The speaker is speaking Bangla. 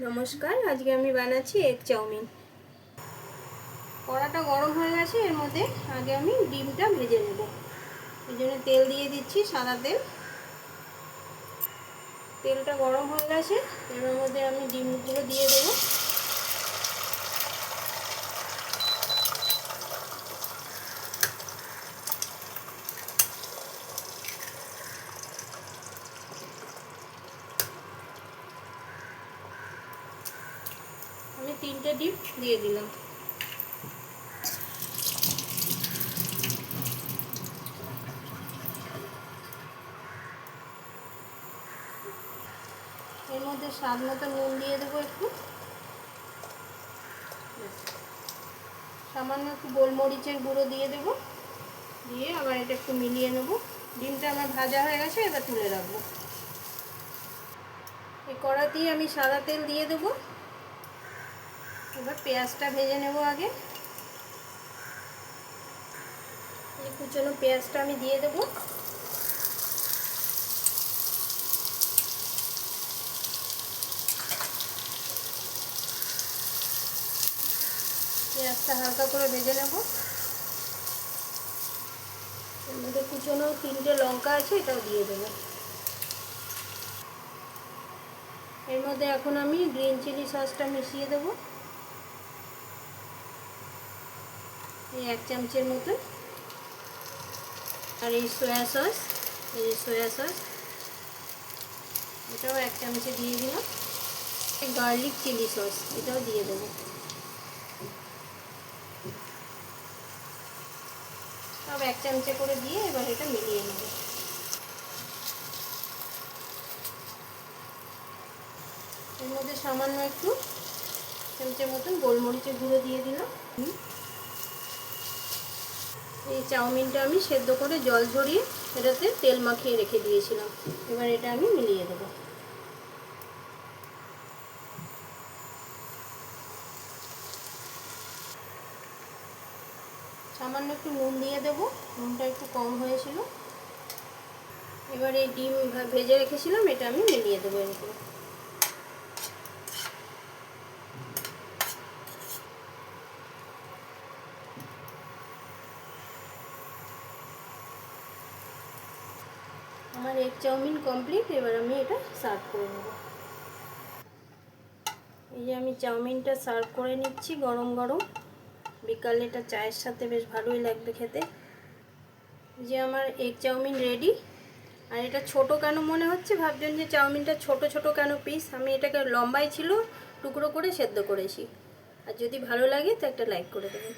নমস্কার, আজকে আমি বানাচ্ছি এগ চাউমিন। কড়াটা গরম হয়ে গেছে, এর মধ্যে আগে আমি ডিমটা ভেজে নেব। এই জন্য তেল দিয়ে দিচ্ছি, সাদা তেল। তেলটা গরম হয়ে গেছে, এর মধ্যে আমি ডিমগুলো দিয়ে দেবো। আমি 3টে ডিম দিয়ে দিলাম। এর মধ্যে স্বাদ মতো নুন দিয়ে দেবো, একটু সামান্য একটু গোলমরিচের গুঁড়ো দিয়ে দেবো। দিয়ে আবার এটা একটু মিলিয়ে নেব। ডিমটা আমার ভাজা হয়ে গেছে, এবার তুলে রাখবো। এই কড়াতেই আমি সাদা তেল দিয়ে দেবো। এবার পেঁয়াজটা ভেজে নেব আগে। এই কুচনো পেঁয়াজটা আমি দিয়ে দেবো। পেঁয়াজটা হালকা করে ভেজে নেব। এর মধ্যে কুচনো 3টে লঙ্কা আছে, এটাও দিয়ে দেবো। এর মধ্যে এখন আমি গ্রিন চিলি সসটা মিশিয়ে দেবো, এই 1 চামচের মতো। আর এই সয়া সস, এটাও 1 চামচে দিয়ে দিলাম। গার্লিক চিলি সস, এটাও দিয়ে দেবো। সব 1 চামচে করে দিয়ে এবার এটা মিলিয়ে নেব। এর মধ্যে সামান্য একটু চামচের মতন গোলমরিচের গুঁড়ো দিয়ে দিলাম। এই চাউমিনটা আমি সেদ্ধ করে জল ঝরিয়ে এটাতে তেল মাখিয়ে রেখে দিয়েছিলাম। এবার এটা আমি মিলিয়ে দেবো। সামান্য একটু নুন দিয়ে দেবো, নুনটা একটু কম হয়েছিল। এবার এই ডিম ভেজে রেখেছিলাম, এটা আমি মিলিয়ে দেবো এরকম। আমার এগ চাউমিন কমপ্লিট। এবার আমি এটা সার্ভ করে নেব। এই যে আমি চাউমিনটা সার্ভ করে নিচ্ছি গরম গরম। বিকালে এটা চায়ের সাথে বেশ ভালোই লাগবে খেতে। যে আমার এগ চাউমিন রেডি। আর এটা ছোট কেন মনে হচ্ছে, ভাবছেন যে চাউমিনটা ছোট ছোট কেন পিস। আমি এটাকে লম্বাই ছিল, টুকরো করে সেদ্ধ করেছি। আর যদি ভালো লাগে তো একটা লাইক করে দেবেন।